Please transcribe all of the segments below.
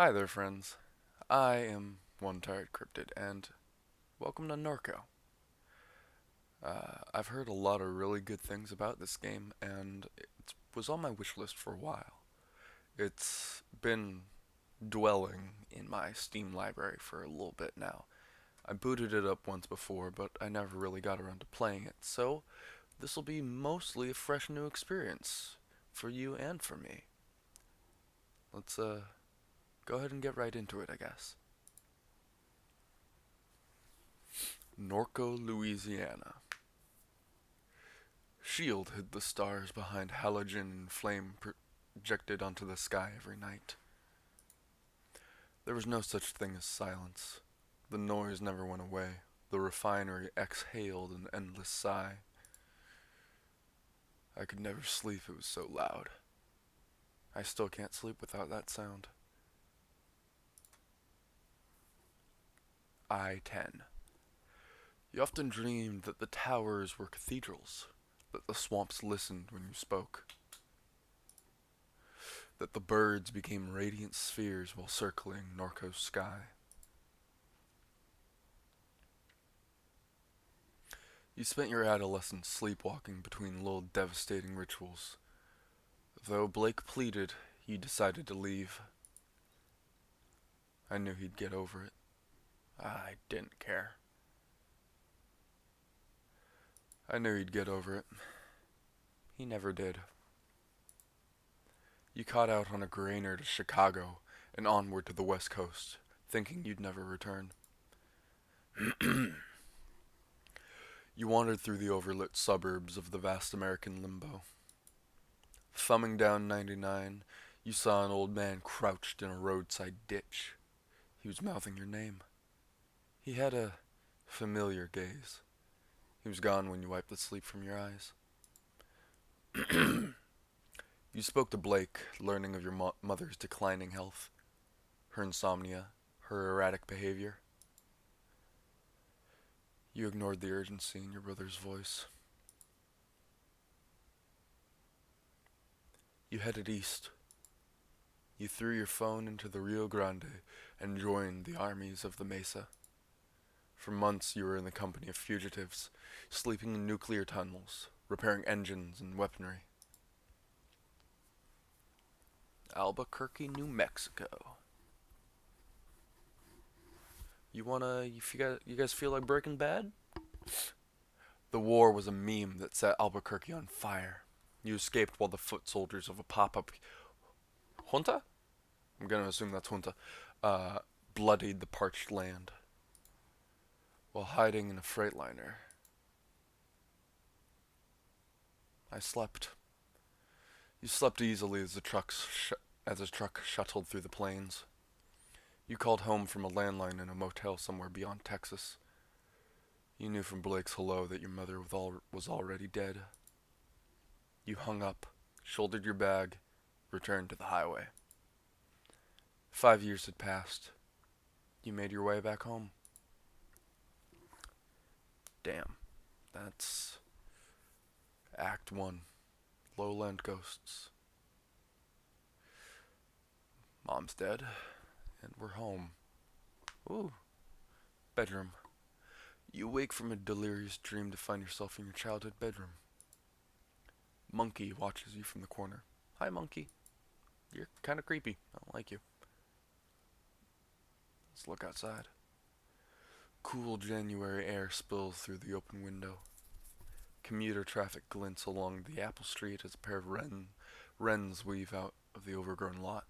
Hi there, friends. I am One Tired Cryptid, and welcome to Norco. I've heard a lot of really good things about this game, and it was on my wish list for a while. It's been dwelling in my Steam library for a little bit now. I booted it up once before, but I never really got around to playing it, so this will be mostly a fresh new experience for you and for me. Let's go ahead and get right into it, I guess. Norco, Louisiana. Shield hid the stars behind halogen and flame projected onto the sky every night. There was no such thing as silence. The noise never went away. The refinery exhaled an endless sigh. I could never sleep, it was so loud. I still can't sleep without that sound. I-10. You often dreamed that the towers were cathedrals, that the swamps listened when you spoke, that the birds became radiant spheres while circling Norco's sky. You spent your adolescence sleepwalking between little devastating rituals. Though Blake pleaded, you decided to leave. I knew he'd get over it. I didn't care. I knew he'd get over it. He never did. You caught out on a grainer to Chicago and onward to the West Coast, thinking you'd never return. You wandered through the overlit suburbs of the vast American limbo. Thumbing down 99, you saw an old man crouched in a roadside ditch. He was mouthing your name. He had a familiar gaze. He was gone when you wiped the sleep from your eyes. You spoke to Blake, learning of your mother's declining health, her insomnia, her erratic behavior. You ignored the urgency in your brother's voice. You headed east. You threw your phone into the Rio Grande and joined the armies of the Mesa. For months you were in the company of fugitives, sleeping in nuclear tunnels, repairing engines and weaponry. Albuquerque, New Mexico. You guys feel like Breaking Bad? The war was a meme that set Albuquerque on fire. You escaped while the foot soldiers of a pop-up junta? I'm gonna assume that's junta. Bloodied the parched land. While hiding in a freightliner, I slept. You slept easily as a truck shuttled through the plains. You called home from a landline in a motel somewhere beyond Texas. You knew from Blake's hello that your mother was already dead. You hung up, shouldered your bag, returned to the highway. 5 years had passed. You made your way back home. Damn, that's Act 1. Lowland Ghosts. Mom's dead, and we're home. Ooh, bedroom. You wake from a delirious dream to find yourself in your childhood bedroom. Monkey watches you from the corner. Hi, Monkey. You're kind of creepy. I don't like you. Let's look outside. Cool January air spills through the open window. Commuter traffic glints along the apple street as a pair of wrens weave out of the overgrown lot.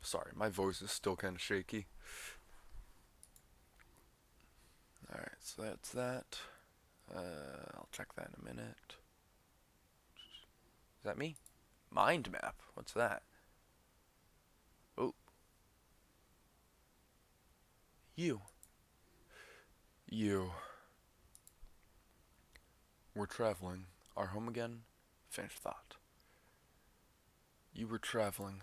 Sorry, my voice is still kind of shaky. Alright, so that's that. I'll check that in a minute. Is that me? Mind map? What's that? Oh. You. You. We're traveling. Our home again? Finished thought. You were traveling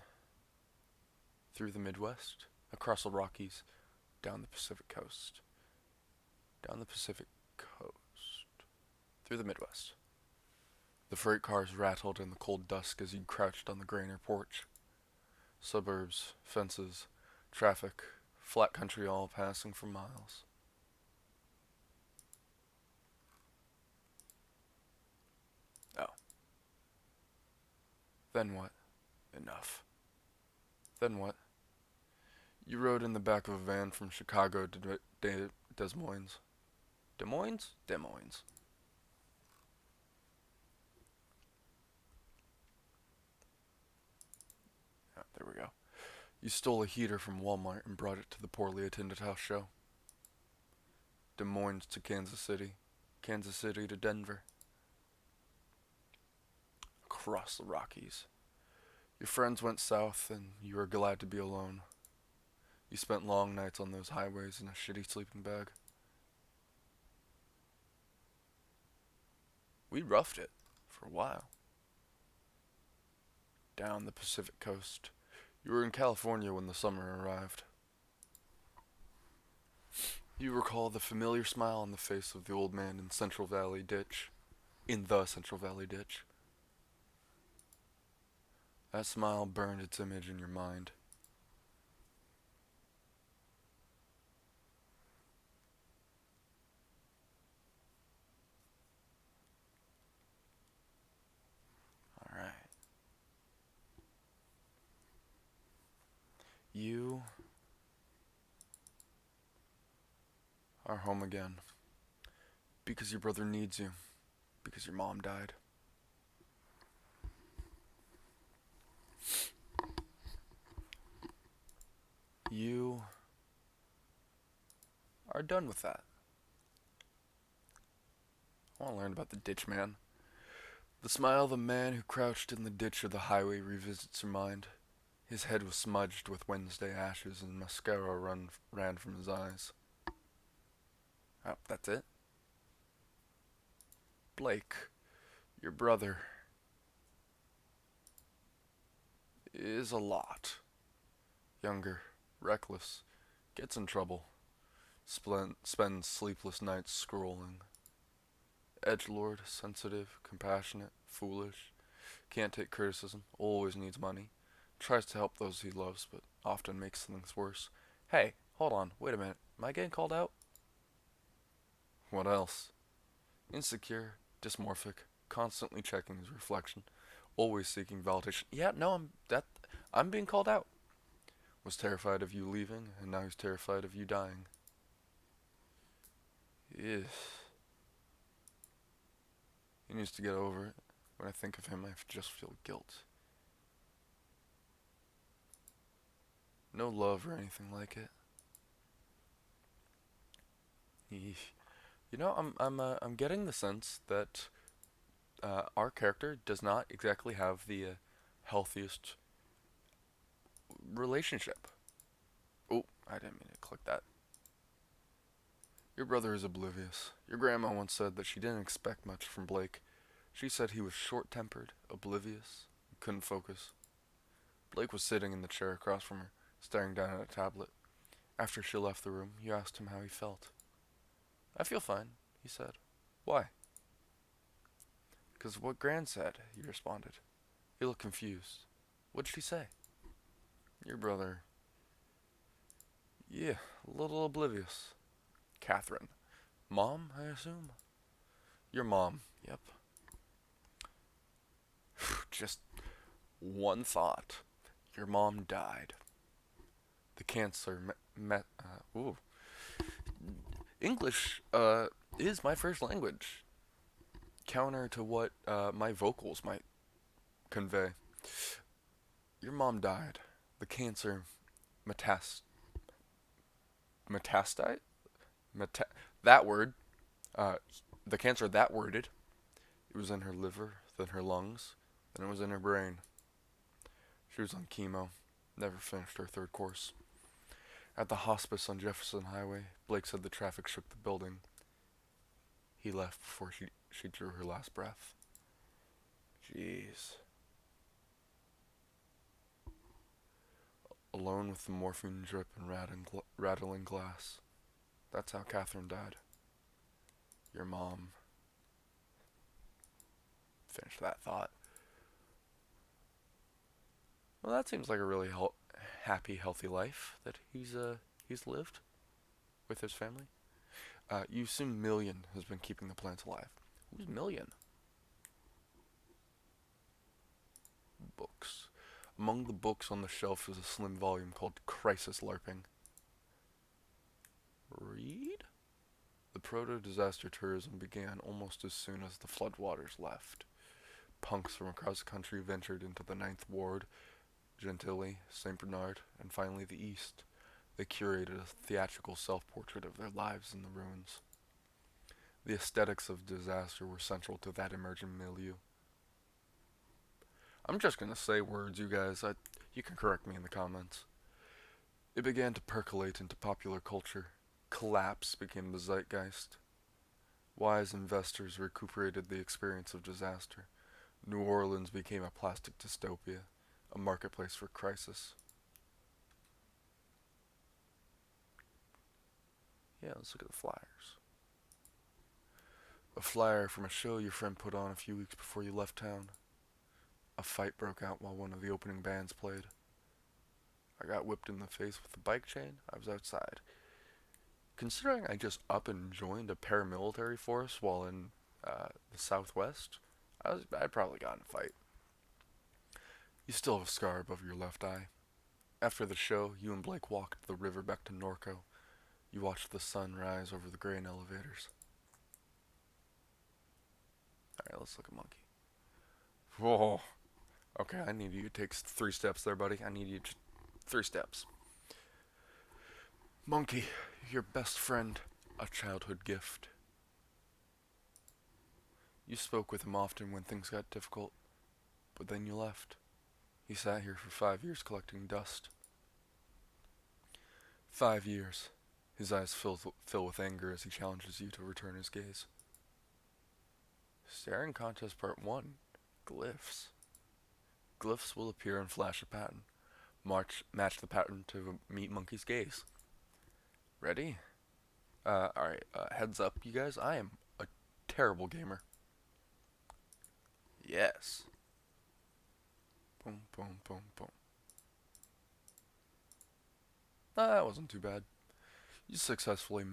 through the Midwest, across the Rockies, down the Pacific coast. Down the Pacific coast. Through the Midwest. The freight cars rattled in the cold dusk as you crouched on the grainer porch. Suburbs, fences, traffic, flat country all passing for miles. Oh, then what? Enough. Then what? You rode in the back of a van from Chicago to Des Moines. Des Moines? Des Moines. Ah, there we go. You stole a heater from Walmart and brought it to the poorly attended house show. Des Moines to Kansas City. Kansas City to Denver. Across the Rockies. Your friends went south and you were glad to be alone. You spent long nights on those highways in a shitty sleeping bag. We roughed it for a while. Down the Pacific coast. You were in California when the summer arrived. You recall the familiar smile on the face of the old man in Central Valley Ditch. In the Central Valley Ditch. That smile burned its image in your mind. Alright. You are home again. Because your brother needs you. Because your mom died. You are done with that. I want to learn about the ditch man. The smile of the man who crouched in the ditch of the highway revisits your mind. His head was smudged with Wednesday ashes and mascara ran from his eyes. Oh, that's it? Blake, your brother, is a lot. Younger, reckless, gets in trouble, spends sleepless nights scrolling. Edgelord, sensitive, compassionate, foolish, can't take criticism, always needs money, tries to help those he loves, but often makes things worse. Hey, hold on, wait a minute, am I getting called out? What else? Insecure, dysmorphic, constantly checking his reflection, always seeking validation. Yeah, no, I'm being called out. Was terrified of you leaving, and now he's terrified of you dying. Yes. He needs to get over it. When I think of him, I just feel guilt. No love or anything like it. Eesh. You know, I'm getting the sense that our character does not exactly have the healthiest relationship. Oh, I didn't mean to click that. Your brother is oblivious. Your grandma once said that she didn't expect much from Blake. She said he was short-tempered, oblivious, couldn't focus. Blake was sitting in the chair across from her, staring down at a tablet. After she left the room, you asked him how he felt. I feel fine, he said. Why? Because what Gran said, he responded. He looked confused. What'd she say? Your brother. Yeah, a little oblivious. Catherine. Mom, I assume? Your mom, yep. Just one thought. Your mom died. The cancer ooh. English, is my first language. Counter to what, my vocals might convey. Your mom died. The cancer metastite? That word. Uh, the cancer that worded. It was in her liver, then her lungs, then it was in her brain. She was on chemo. Never finished her third course. At the hospice on Jefferson Highway, Blake said the traffic shook the building. He left before she drew her last breath. Jeez. Alone with the morphine drip and rattling glass. That's how Catherine died. Your mom. Finish that thought. Well, that seems like a really happy, healthy life that he's lived with his family. You assume Million has been keeping the plants alive. Who's Million? Books. Among the books on the shelf is a slim volume called Crisis LARPing. Read? The proto-disaster tourism began almost as soon as the floodwaters left. Punks from across the country ventured into the Ninth Ward, Gentilly, St. Bernard, and finally the East. They curated a theatrical self-portrait of their lives in the ruins. The aesthetics of disaster were central to that emerging milieu. I'm just gonna say words, you guys. You can correct me in the comments. It began to percolate into popular culture. Collapse became the zeitgeist. Wise investors recuperated the experience of disaster. New Orleans became a plastic dystopia, a marketplace for crisis. Yeah, let's look at the flyers. A flyer from a show your friend put on a few weeks before you left town. A fight broke out while one of the opening bands played. I got whipped in the face with a bike chain. I was outside. Considering I just up and joined a paramilitary force while in the Southwest, I'd probably got in a fight. You still have a scar above your left eye. After the show, you and Blake walked the river back to Norco. You watched the sun rise over the grain elevators. Alright, let's look at Monkey. Whoa. Okay, I need you to take 3 steps there, buddy. I need you to 3 steps. Monkey, your best friend, a childhood gift. You spoke with him often when things got difficult, but then you left. He sat here for 5 years collecting dust. 5 years. His eyes fill with anger as he challenges you to return his gaze. Staring Contest Part 1. Glyphs. Glyphs will appear and flash a pattern. Match the pattern to meet Monkey's gaze. Ready? Alright, heads up, you guys. I am a terrible gamer. Yes. Boom, boom, boom, boom. That wasn't too bad. You successfully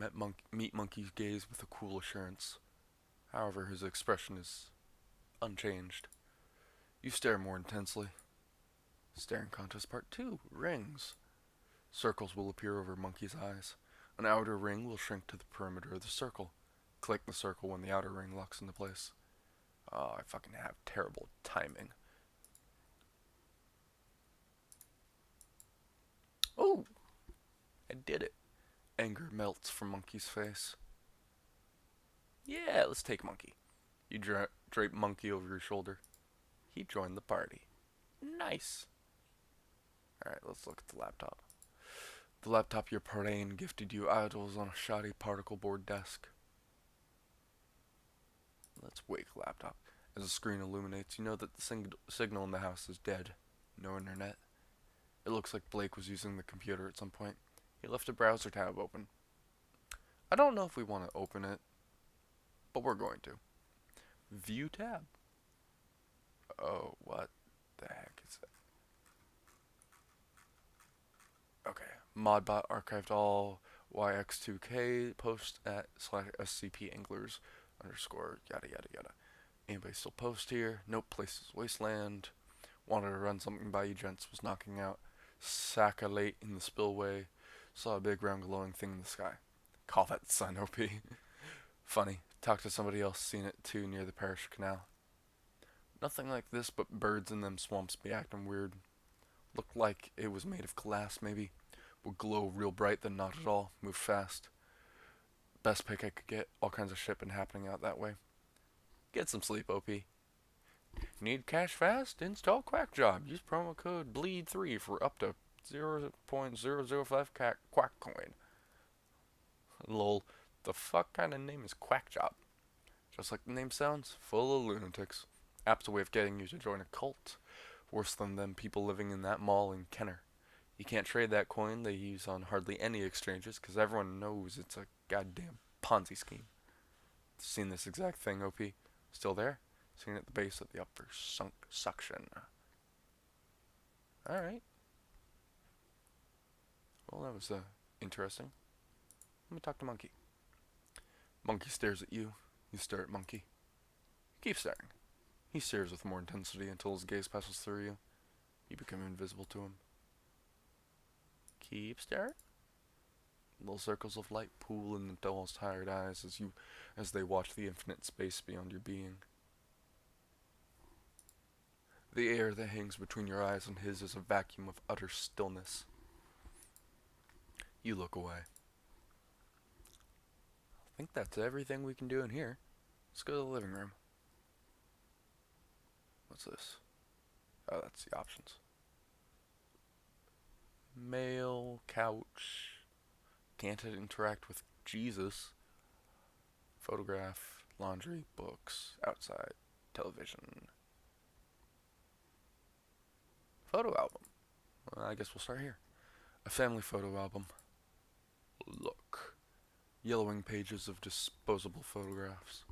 meet Monkey's gaze with a cool assurance. However, his expression is unchanged. You stare more intensely. Staring Contest Part 2. Rings. Circles will appear over Monkey's eyes. An outer ring will shrink to the perimeter of the circle. Click the circle when the outer ring locks into place. Oh, I fucking have terrible timing. Oh! I did it. Anger melts from Monkey's face. Yeah, let's take Monkey. You drape Monkey over your shoulder. He joined the party. Nice. Alright, let's look at the laptop. The laptop your parrain gifted you idles on a shoddy particle board desk. Let's wake laptop. As the screen illuminates, you know that the signal in the house is dead. No internet. It looks like Blake was using the computer at some point. He left a browser tab open. I don't know if we want to open it, but we're going to. View tab. Oh, what the heck is that? Okay. Modbot archived all YX2K post at /SCP anglers underscore yada yada yada. Anybody still post here? Nope, place is wasteland. Wanted to run something by you gents, was knocking out Saccalate in the spillway. Saw a big round glowing thing in the sky. Call that the sun, OP. Funny. Talked to somebody else, seen it too near the parish canal. Nothing like this, but birds in them swamps be acting weird. Looked like it was made of glass, maybe. Would glow real bright, then not at all. Move fast. Best pick I could get. All kinds of shit been happening out that way. Get some sleep, OP. Need cash fast? Install Quackjob. Use promo code BLEED3 for up to 0.005 Quack coin. Lol. The fuck kind of name is Quackjob? Just like the name sounds, full of lunatics. App's a way of getting you to join a cult. Worse than them people living in that mall in Kenner. You can't trade that coin they use on hardly any exchanges because everyone knows it's a goddamn Ponzi scheme. Seen this exact thing, OP. Still there? Seen it at the base of the upper suction. Alright. Well, that was interesting. Let me talk to Monkey. Monkey stares at you. You stare at Monkey. Keep staring. He stares with more intensity until his gaze passes through you. You become invisible to him. Keep staring. Little circles of light pool in the doll's tired eyes as they watch the infinite space beyond your being. The air that hangs between your eyes and his is a vacuum of utter stillness. You look away. I think that's everything we can do in here. Let's go to the living room. What's this? Oh, that's the options. Mail, couch, can't interact with Jesus, photograph, laundry, books, outside, television, photo album. Well, I guess we'll start here. A family photo album. Look. Yellowing pages of disposable photographs.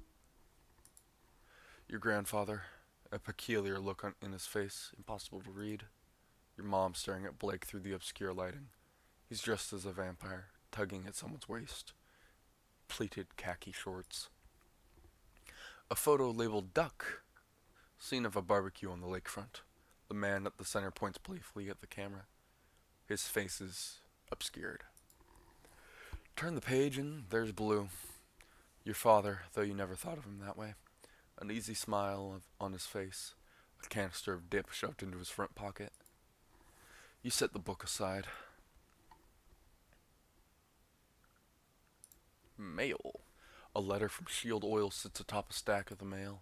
Your grandfather, a peculiar look in his face, impossible to read. Your mom staring at Blake through the obscure lighting. He's dressed as a vampire, tugging at someone's waist. Pleated khaki shorts. A photo labeled Duck. Scene of a barbecue on the lakefront. The man at the center points playfully at the camera. His face is obscured. Turn the page and there's Blue. Your father, though you never thought of him that way. An easy smile on his face. A canister of dip shoved into his front pocket. You set the book aside. Mail. A letter from Shield Oil sits atop a stack of the mail.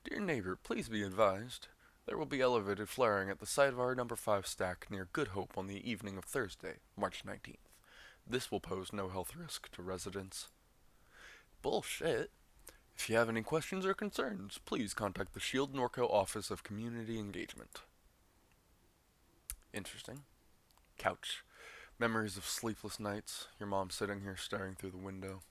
Dear neighbor, please be advised. There will be elevated flaring at the site of our number 5 stack near Good Hope on the evening of Thursday, March 19th. This will pose no health risk to residents. Bullshit. If you have any questions or concerns, please contact the Shield Norco Office of Community Engagement. Interesting. Couch. Memories of sleepless nights, your mom sitting here staring through the window.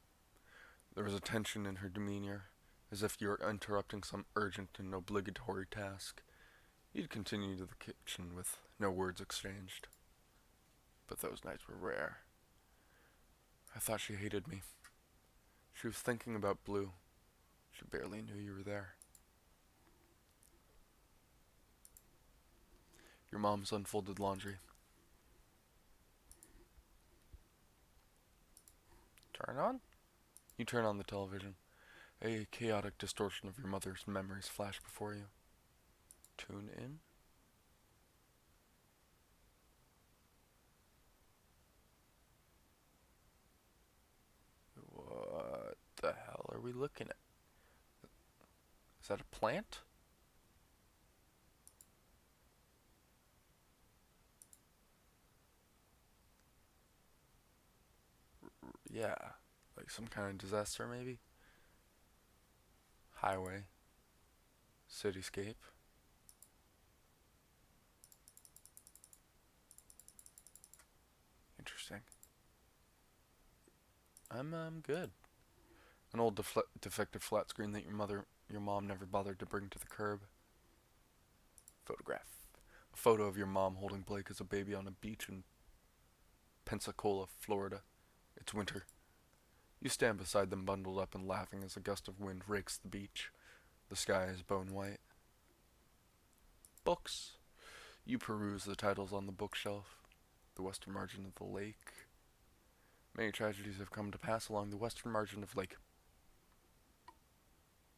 There was a tension in her demeanor, as if you were interrupting some urgent and obligatory task. You'd continue to the kitchen with no words exchanged. But those nights were rare. I thought she hated me. She was thinking about Blue. She barely knew you were there. Your mom's unfolded laundry. Turn on? You turn on the television. A chaotic distortion of your mother's memories flash before you. Tune in. What the hell are we looking at? Is that a plant? Yeah, like some kind of disaster maybe? Highway. Cityscape. Interesting. I'm good. An old defective flat screen that your mom never bothered to bring to the curb. Photograph. A photo of your mom holding Blake as a baby on a beach in Pensacola, Florida. It's winter. You stand beside them bundled up and laughing as a gust of wind rakes the beach. The sky is bone white. Books. You peruse the titles on the bookshelf. The western margin of the lake. Many tragedies have come to pass along the western margin of Lake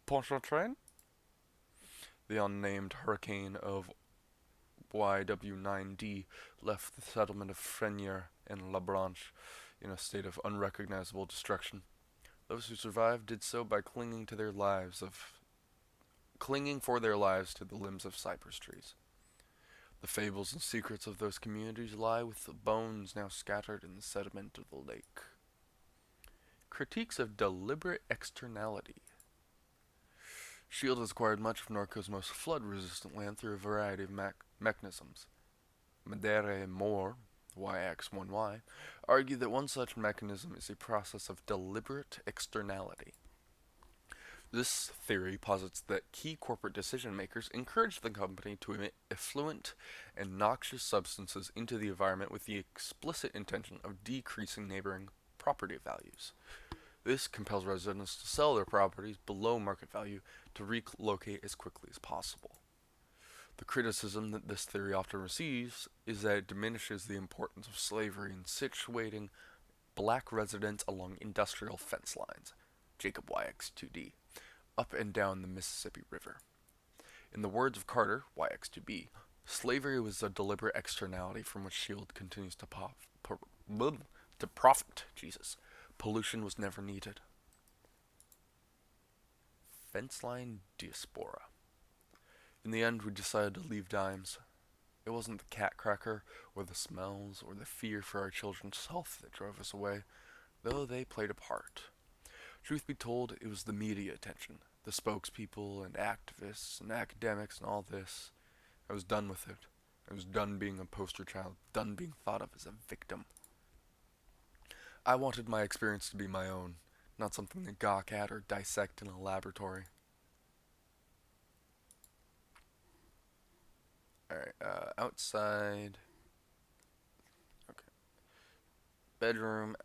Pontchartrain. The unnamed hurricane of YW9D left the settlement of Frenier and La Branche in a state of unrecognizable destruction. Those who survived did so by clinging for their lives to the limbs of cypress trees. The fables and secrets of those communities lie with the bones now scattered in the sediment of the lake. Critiques of deliberate externality. Shield has acquired much of Norco's most flood-resistant land through a variety of mechanisms. Madere and Moore, YX1Y, argue that one such mechanism is a process of deliberate externality. This theory posits that key corporate decision makers encourage the company to emit effluent and noxious substances into the environment with the explicit intention of decreasing neighboring property values. This compels residents to sell their properties below market value to relocate as quickly as possible. The criticism that this theory often receives is that it diminishes the importance of slavery in situating black residents along industrial fence lines, Jacob YX2D, up and down the Mississippi River. In the words of Carter, YX2B, slavery was a deliberate externality from which Shield continues to profit. Jesus. Pollution was never needed. Fence line diaspora. In the end, we decided to leave Dimes. It wasn't the cat cracker, or the smells, or the fear for our children's health that drove us away, though they played a part. Truth be told, it was the media attention, the spokespeople and activists and academics and all this. I was done with it. I was done being a poster child, done being thought of as a victim. I wanted my experience to be my own, not something to gawk at or dissect in a laboratory. Alright, outside. Okay. Bedroom,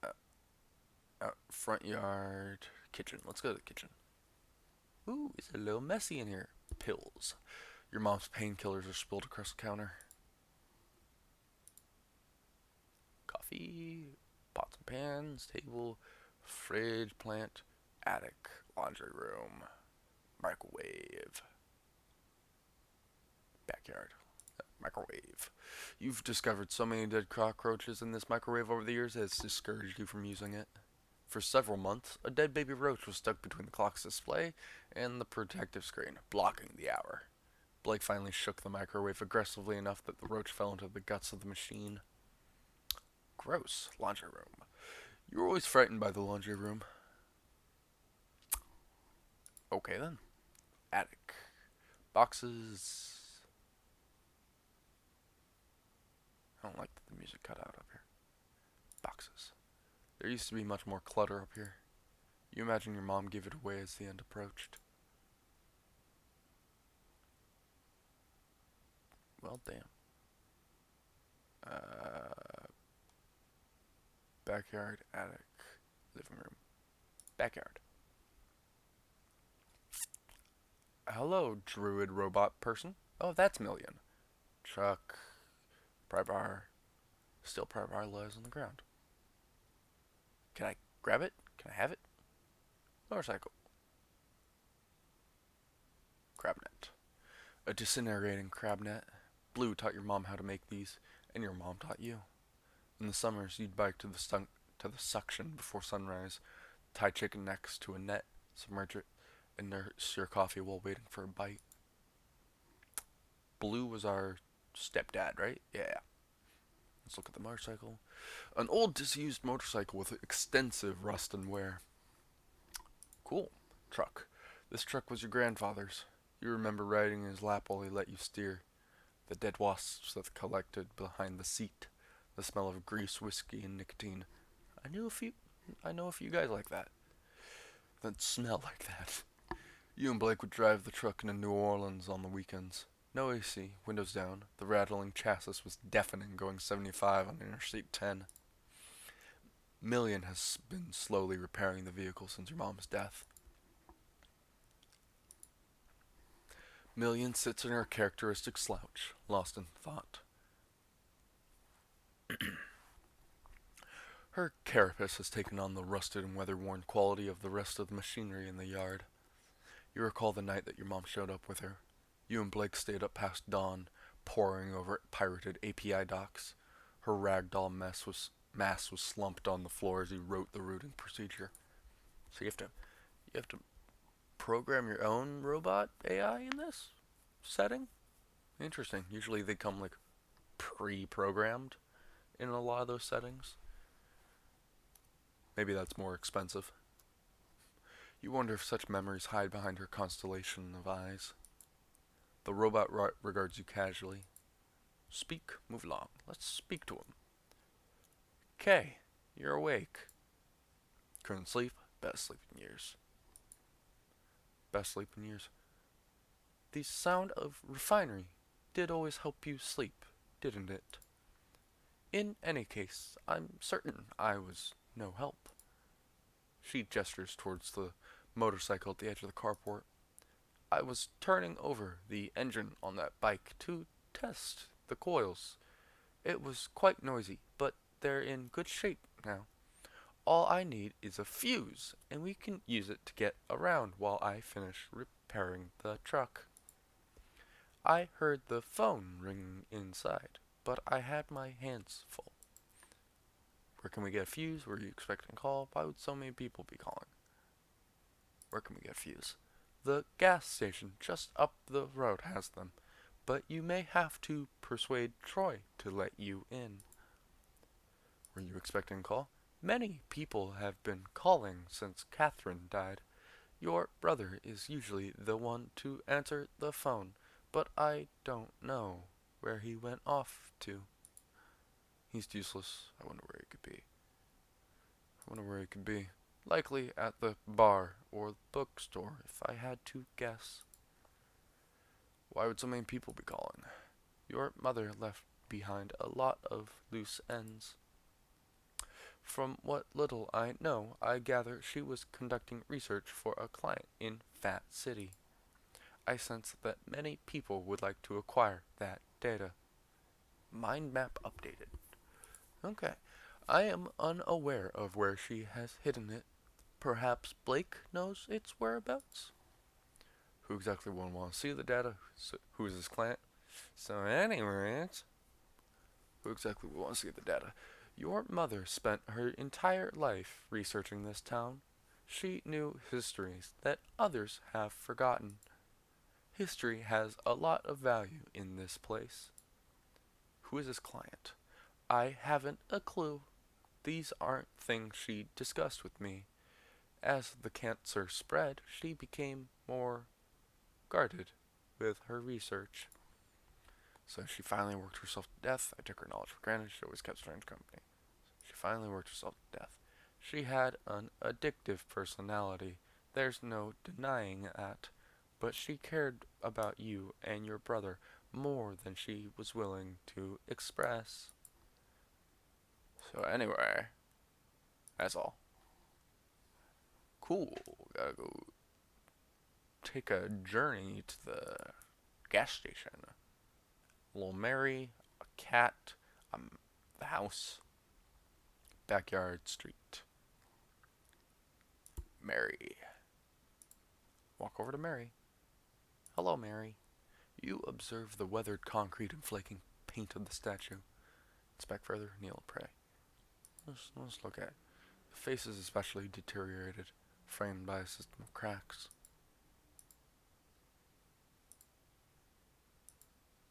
out front yard, kitchen. Let's go to the kitchen. Ooh, it's a little messy in here. Pills. Your mom's painkillers are spilled across the counter. Coffee, pots and pans, table, fridge, plant, attic, laundry room, microwave, backyard, microwave. You've discovered so many dead cockroaches in this microwave over the years that it's discouraged you from using it. For several months, a dead baby roach was stuck between the clock's display and the protective screen, blocking the hour. Blake finally shook the microwave aggressively enough that the roach fell into the guts of the machine. Gross. Laundry room. You were always frightened by the laundry room. Okay then. Attic. Boxes. I don't like that the music cut out up here. Boxes. There used to be much more clutter up here. You imagine your mom gave it away as the end approached. Well, damn. Backyard, attic, living room. Backyard. Hello, druid robot person. Oh, that's Million. Truck, pry bar. Still pry bar lies on the ground. Can I grab it? Can I have it? Motorcycle. Crab net. A disintegrating crab net. Blue taught your mom how to make these, and your mom taught you. In the summers, you'd bike to the suction before sunrise, tie chicken necks to a net, submerge it, and nurse your coffee while waiting for a bite. Blue was our stepdad, right? Yeah. Let's look at the motorcycle. An old disused motorcycle with extensive rust and wear. Cool. Truck. This truck was your grandfather's. You remember riding in his lap while he let you steer. The dead wasps that collected behind the seat. The smell of grease, whiskey, and nicotine. I know a few guys like that. That smell like that. You and Blake would drive the truck into New Orleans on the weekends. No AC, windows down. The rattling chassis was deafening going 75 on Interstate 10. Million has been slowly repairing the vehicle since your mom's death. Million sits in her characteristic slouch, lost in thought. Her carapace has taken on the rusted and weather-worn quality of the rest of the machinery in the yard. You recall the night that your mom showed up with her. You and Blake stayed up past dawn, poring over pirated API docs. Her ragdoll mass was slumped on the floor as he wrote the routing procedure. So you have to program your own robot AI in this setting? Interesting. Usually they come like pre-programmed in a lot of those settings. Maybe that's more expensive. You wonder if such memories hide behind her constellation of eyes. The robot regards you casually. Speak, move along. Let's speak to him. "'Kay, you're awake. Couldn't sleep? Best sleep in years. best sleep in years. The sound of refinery did always help you sleep, didn't it? In any case, I'm certain I was no help. She gestures towards the motorcycle at the edge of the carport. I was turning over the engine on that bike to test the coils. It was quite noisy, but they're in good shape now. All I need is a fuse, and we can use it to get around while I finish repairing the truck. I heard the phone ringing inside, but I had my hands full. Where can we get a fuse? Were you expecting a call? Why would so many people be calling? Where can we get a fuse? The gas station just up the road has them, but you may have to persuade Troy to let you in. Were you expecting a call? Many people have been calling since Catherine died. Your brother is usually the one to answer the phone, but I don't know where he went off to. He's useless. I wonder where he could be. Likely at the bar or the bookstore, if I had to guess. Why would so many people be calling? Your mother left behind a lot of loose ends. From what little I know, I gather she was conducting research for a client in Fat City. I sense that many people would like to acquire that data. Mind map updated. Okay. I am unaware of where she has hidden it. Perhaps Blake knows its whereabouts? Who exactly would want to see the data? Who is his client? So anyways, who exactly would want to see the data? Your mother spent her entire life researching this town. She knew histories that others have forgotten. History has a lot of value in this place. Who is his client? I haven't a clue. These aren't things she discussed with me. As the cancer spread, she became more guarded with her research. So she finally worked herself to death. I took her knowledge for granted. She always kept strange company. She finally worked herself to death. She had an addictive personality. There's no denying that. But she cared about you and your brother more than she was willing to express. So anyway, that's all. Cool. Gotta go take a journey to the gas station. Little Mary, a cat, the house, backyard, street. Mary. Walk over to Mary. Hello, Mary. You observe the weathered concrete and flaking paint of the statue. Inspect further, kneel and pray. Let's look at it. The face is especially deteriorated, framed by a system of cracks.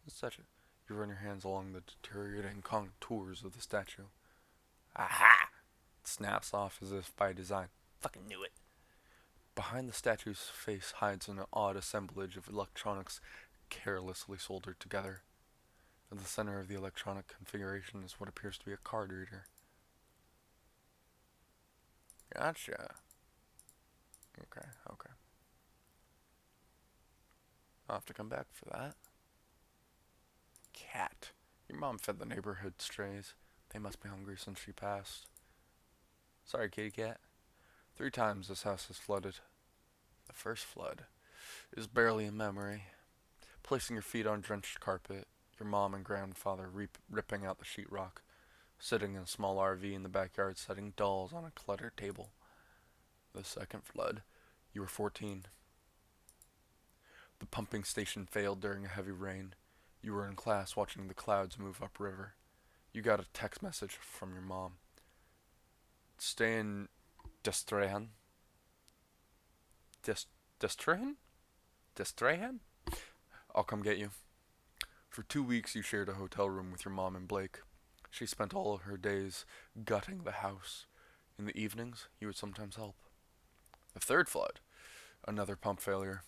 Such it. You run your hands along the deteriorating contours of the statue. Aha! It snaps off as if by design. Fucking knew it. Behind the statue's face hides an odd assemblage of electronics carelessly soldered together. At the center of the electronic configuration is what appears to be a card reader. Gotcha. Okay. I'll have to come back for that. Cat. Your mom fed the neighborhood strays. They must be hungry since she passed. Sorry, kitty cat. 3 times this house has flooded. The first flood is barely a memory. Placing your feet on drenched carpet, your mom and grandfather ripping out the sheetrock, sitting in a small RV in the backyard setting dolls on a cluttered table. The second flood, you were 14. The pumping station failed during a heavy rain. You were in class watching the clouds move upriver. You got a text message from your mom. Stay in Destrehan? Destrehan? Destrehan? I'll come get you. For 2 weeks you shared a hotel room with your mom and Blake. She spent all of her days gutting the house. In the evenings, you would sometimes help. The third flood, another pump failure.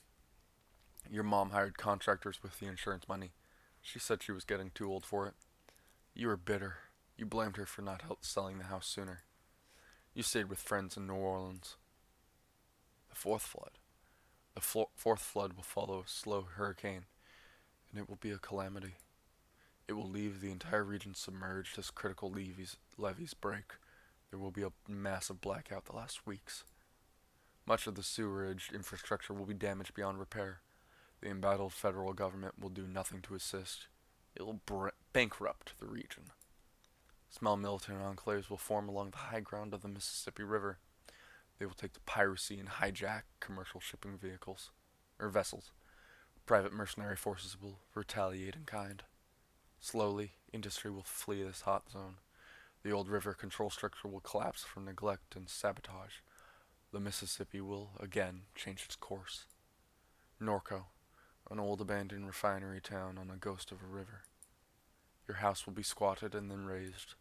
Your mom hired contractors with the insurance money. She said she was getting too old for it. You were bitter. You blamed her for not selling the house sooner. You stayed with friends in New Orleans. The fourth flood. The fourth flood will follow a slow hurricane, and it will be a calamity. It will leave the entire region submerged as critical levees break. There will be a massive blackout the last weeks. Much of the sewerage infrastructure will be damaged beyond repair. The embattled federal government will do nothing to assist. It will bankrupt the region. Small military enclaves will form along the high ground of the Mississippi River. They will take to piracy and hijack commercial shipping vessels. Private mercenary forces will retaliate in kind. Slowly, industry will flee this hot zone. The old river control structure will collapse from neglect and sabotage. The Mississippi will, again, change its course. Norco, an old abandoned refinery town on a ghost of a river. Your house will be squatted and then razed.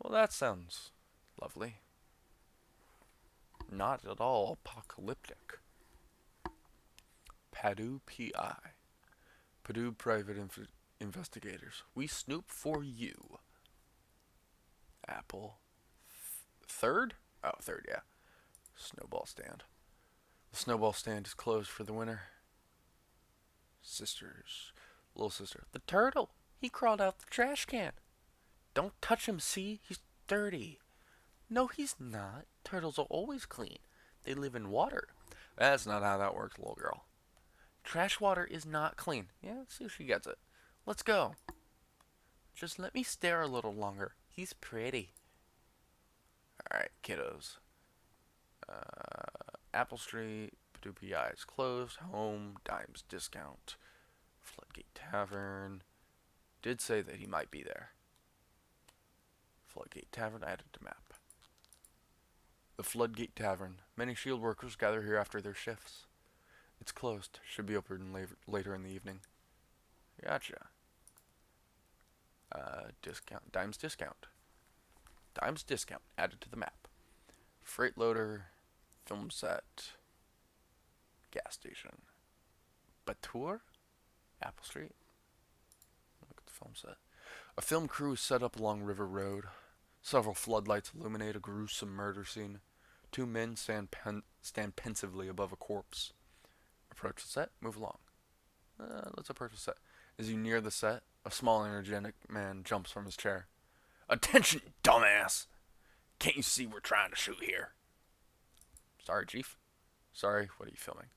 Well, that sounds lovely. Not at all apocalyptic. Padu PI. Purdue Private Investigators. We snoop for you. Apple. Third? Oh, third, yeah. Snowball stand. The snowball stand is closed for the winter. Sisters. Little sister. The turtle. He crawled out the trash can. Don't touch him, see? He's dirty. No, he's not. Turtles are always clean. They live in water. That's not how that works, little girl. Trash water is not clean. Yeah, see if she gets it. Let's go. Just let me stare a little longer. He's pretty. Alright, kiddos. Apple Street, Purdue PI is closed. Home, Dimes Discount. Floodgate Tavern. Did say that he might be there. Floodgate Tavern added to map. The Floodgate Tavern. Many shield workers gather here after their shifts. It's closed. Should be open later in the evening. Gotcha. Discount. Dimes Discount. Dimes Discount added to the map. Freight loader. Film set. Gas station. Batur? Apple Street. Look at the film set. A film crew is set up along River Road. Several floodlights illuminate a gruesome murder scene. Two men stand pensively above a corpse. Approach the set, move along. Let's approach the set. As you near the set, a small, energetic man jumps from his chair. Attention, dumbass! Can't you see we're trying to shoot here? Sorry, Chief. Sorry, what are you filming?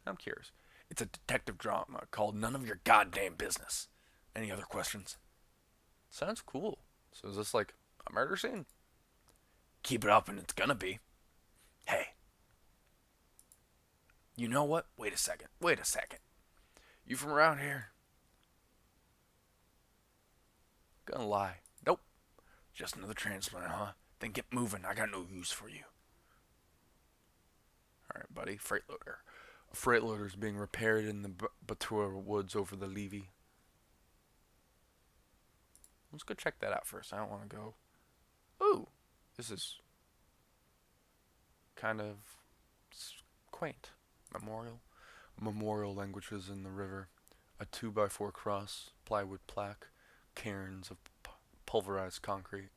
I'm curious. It's a detective drama called None of Your Goddamn Business. Any other questions? Sounds cool. So is this like a murder scene? Keep it up and it's gonna be. Hey. You know what? Wait a second. You from around here? Gonna lie. Nope. Just another transplant, huh? Then get moving. I got no use for you. Alright, buddy. Freight loader. A freight loader is being repaired in the Batur woods over the Levy. Let's go check that out first. I don't want to go. Ooh, this is kind of quaint. Memorial languages in the river. A 2x4 cross, plywood plaque, cairns of pulverized concrete.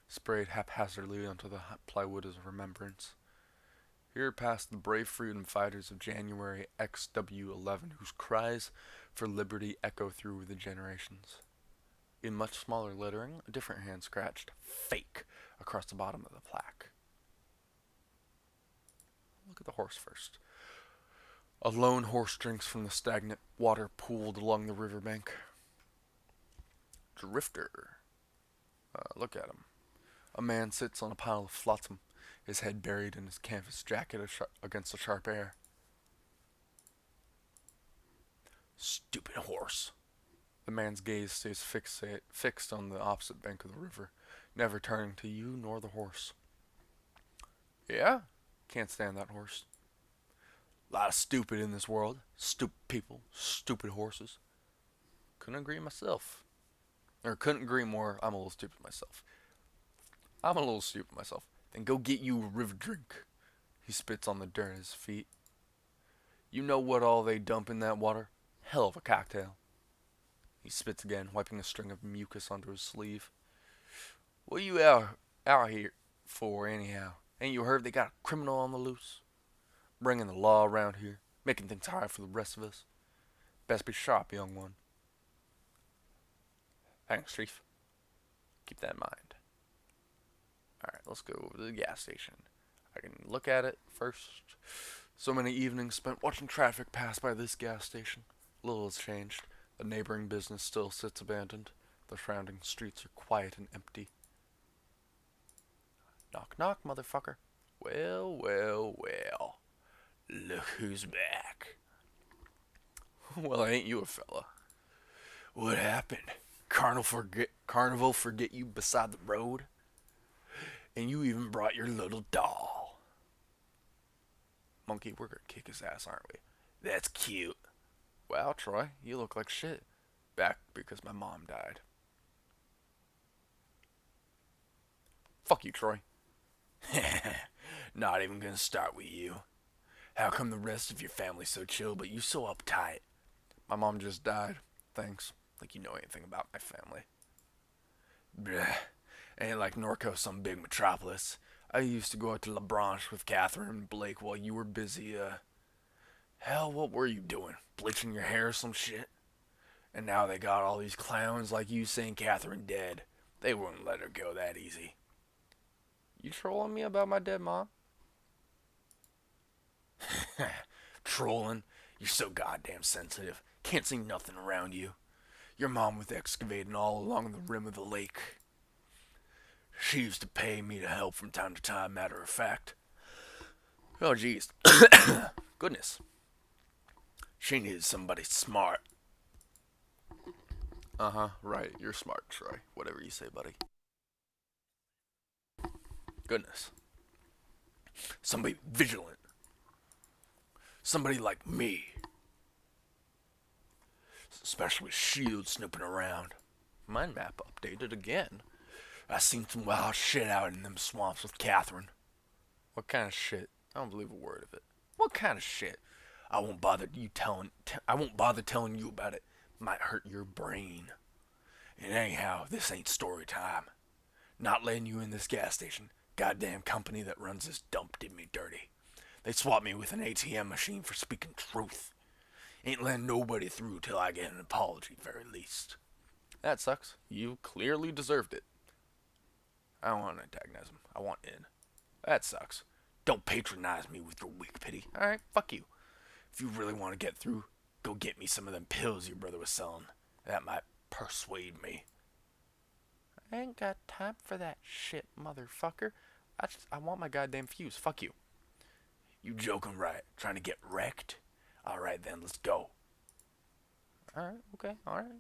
Sprayed haphazardly onto the plywood as a remembrance. Here pass the brave freedom fighters of January XW11, whose cries for liberty echo through the generations. In much smaller lettering, a different hand scratched "Fake" across the bottom of the plaque. Look at the horse first. A lone horse drinks from the stagnant water pooled along the riverbank. Drifter. Look at him. A man sits on a pile of flotsam, his head buried in his canvas jacket against the sharp air. Stupid horse. The man's gaze stays fixed on the opposite bank of the river, never turning to you nor the horse. Yeah? Can't stand that horse. Lot of stupid in this world. Stupid people. Stupid horses. Couldn't agree myself. Or couldn't agree more. I'm a little stupid myself. Then go get you a river drink. He spits on the dirt at his feet. You know what all they dump in that water? Hell of a cocktail. He spits again, wiping a string of mucus onto his sleeve. What are you out here for, anyhow? Ain't you heard they got a criminal on the loose? Bringing the law around here, making things hard for the rest of us. Best be sharp, young one. Thanks, Chief. Keep that in mind. Alright, let's go over to the gas station. I can look at it first. So many evenings spent watching traffic pass by this gas station. Little has changed. The neighboring business still sits abandoned. The surrounding streets are quiet and empty. Knock, knock, motherfucker. Well, well, well. Look who's back. Well, ain't you a fella? What happened? Carnival forget you beside the road? And you even brought your little doll. Monkey, we're gonna kick his ass, aren't we? That's cute. Wow, Troy, you look like shit. Back because my mom died. Fuck you, Troy. Not even gonna start with you. How come the rest of your family's so chill, but you so uptight? My mom just died. Thanks. Like you know anything about my family. Bleh. Ain't like Norco some big metropolis. I used to go out to La Branche with Catherine and Blake while you were busy, hell, what were you doing? Bleaching your hair or some shit? And now they got all these clowns like you saying Catherine dead. They wouldn't let her go that easy. You trolling me about my dead mom? Trolling? You're so goddamn sensitive. Can't see nothing around you. Your mom was excavating all along the rim of the lake. She used to pay me to help from time to time, matter of fact. Oh, jeez. Goodness. She needed somebody smart. Uh-huh, right. You're smart, Troy. Whatever you say, buddy. Goodness. Somebody vigilant. Somebody like me. Especially with shields snooping around. Mind map updated again. I seen some wild shit out in them swamps with Catherine. What kind of shit? I don't believe a word of it. What kind of shit? I won't bother telling you about it. Might hurt your brain. And anyhow, this ain't story time. Not letting you in this gas station. Goddamn company that runs this dump did me dirty. They swapped me with an ATM machine for speaking truth. Ain't letting nobody through till I get an apology, very least. That sucks. You clearly deserved it. I don't want antagonism. I want in. That sucks. Don't patronize me with your weak pity. Alright, fuck you. If you really want to get through, go get me some of them pills your brother was selling. That might persuade me. I ain't got time for that shit, motherfucker. I want my goddamn fuse. Fuck you. You joking, right? Trying to get wrecked? Alright then, let's go. Alright, okay, alright.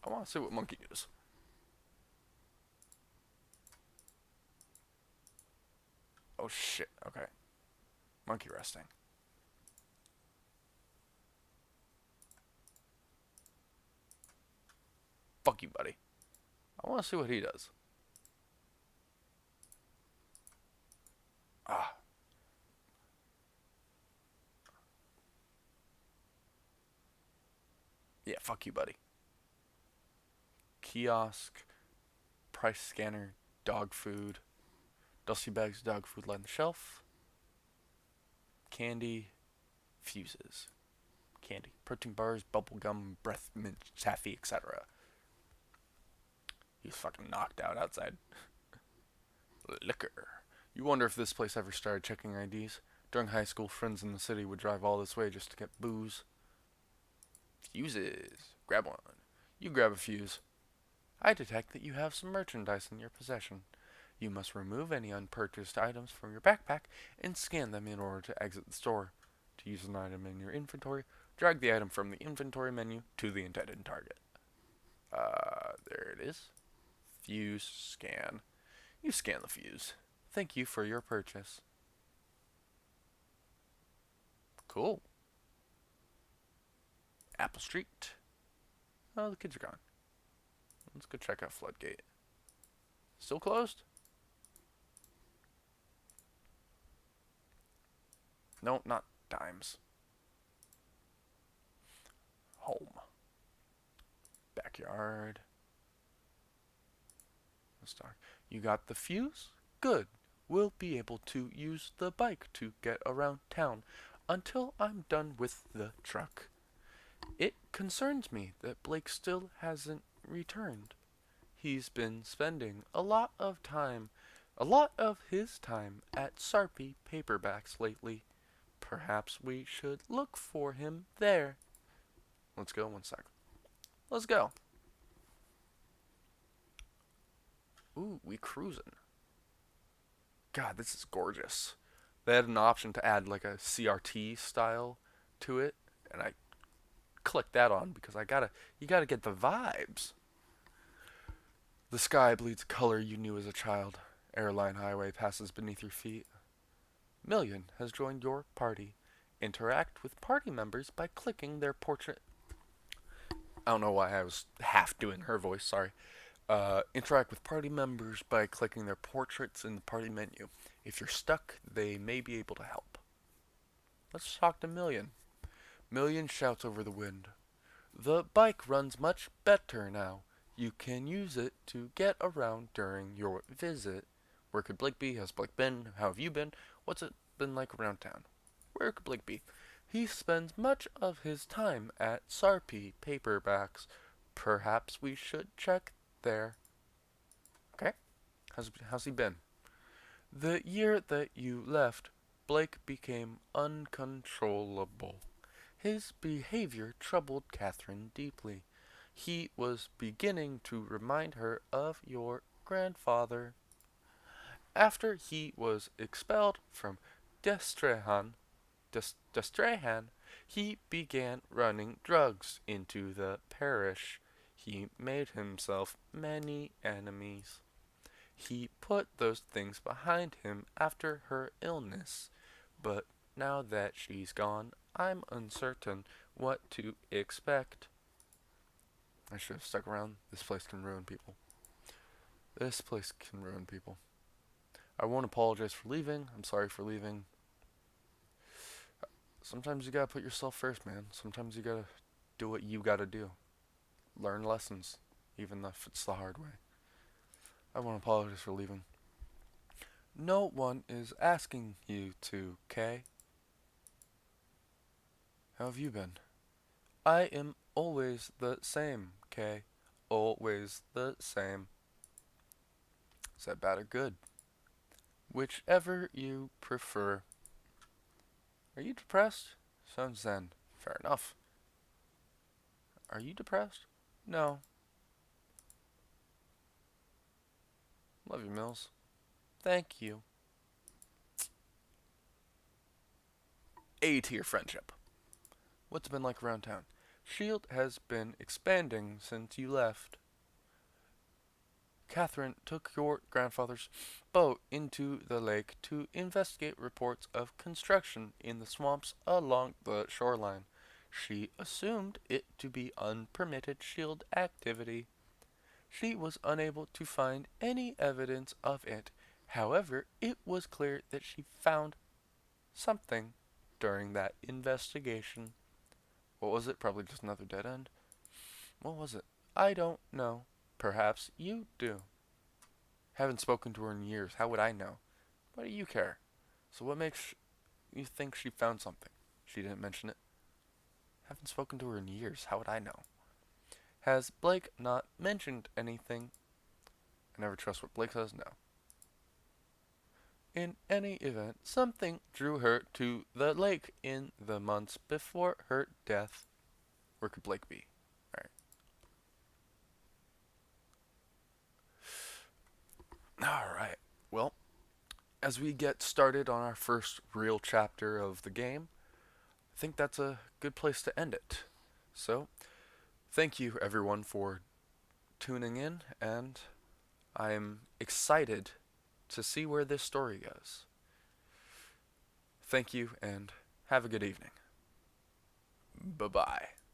I want to see what monkey does. Oh shit, okay. Monkey resting. Fuck you, buddy. I want to see what he does. Ah. Yeah, fuck you, buddy. Kiosk, price scanner, dog food, dusty bags, dog food line the shelf, candy, fuses, candy, protein bars, bubble gum, breath mint, taffy, etc. He's fucking knocked out outside. Liquor. You wonder if this place ever started checking IDs? During high school, friends in the city would drive all this way just to get booze. Fuses. Grab one. You grab a fuse. I detect that you have some merchandise in your possession. You must remove any unpurchased items from your backpack and scan them in order to exit the store. To use an item in your inventory, drag the item from the inventory menu to the intended target. There it is. Fuse scan. You scan the fuse. Thank you for your purchase. Cool. Apple Street. Oh, the kids are gone. Let's go check out Floodgate. Still closed? No, not dimes. Home. Backyard. You got the fuse? Good. We'll be able to use the bike to get around town until I'm done with the truck. It concerns me that Blake still hasn't returned. He's been spending a lot of his time at Sarpy Paperbacks lately. Perhaps we should look for him there. Let's go, one sec. Let's go. Ooh, we cruising. God, this is gorgeous. They had an option to add like a CRT style to it, and I clicked that on because you gotta get the vibes. The sky bleeds color you knew as a child. Airline highway passes beneath your feet. Million has joined your party. Interact with party members by clicking their portrait. I don't know why I was half doing her voice, sorry. Interact with party members by clicking their portraits in the party menu. If you're stuck, they may be able to help. Let's talk to Million. Million shouts over the wind. The bike runs much better now. You can use it to get around during your visit. Where could Blake be? Has Blake been? How have you been? What's it been like around town? Where could Blake be? He spends much of his time at Sarpy Paperbacks. Perhaps we should check there. Okay. How's he been? The year that you left, Blake became uncontrollable. His behavior troubled Catherine deeply. He was beginning to remind her of your grandfather. After he was expelled from Destrehan, he began running drugs into the parish. He made himself many enemies. He put those things behind him after her illness, but now that she's gone, I'm uncertain what to expect. I should have stuck around. This place can ruin people. This place can ruin people. I won't apologize for leaving. I'm sorry for leaving. Sometimes you gotta put yourself first, man. Sometimes you gotta do what you gotta do. Learn lessons, even if it's the hard way. I won't apologize for leaving. No one is asking you to, Kay. How have you been? I am always the same, Kay. Always the same. Is that bad or good? Whichever you prefer. Are you depressed? Sounds zen. Fair enough. Are you depressed? No. Love you, Mills. Thank you. A tier friendship. What's it been like around town? Shield has been expanding since you left. Catherine took your grandfather's boat into the lake to investigate reports of construction in the swamps along the shoreline. She assumed it to be unpermitted Shield activity. She was unable to find any evidence of it. However, it was clear that she found something during that investigation. What was it? Probably just another dead end? What was it? I don't know. Perhaps you do. Haven't spoken to her in years. How would I know? Why do you care? So what makes you think she found something? She didn't mention it. Haven't spoken to her in years. How would I know? Has Blake not mentioned anything? I never trust what Blake says. No. In any event, something drew her to the lake in the months before her death. Where could Blake be? Alright, well, as we get started on our first real chapter of the game, I think that's a good place to end it. So, thank you everyone for tuning in, and I'm excited to see where this story goes. Thank you, and have a good evening. Bye-bye.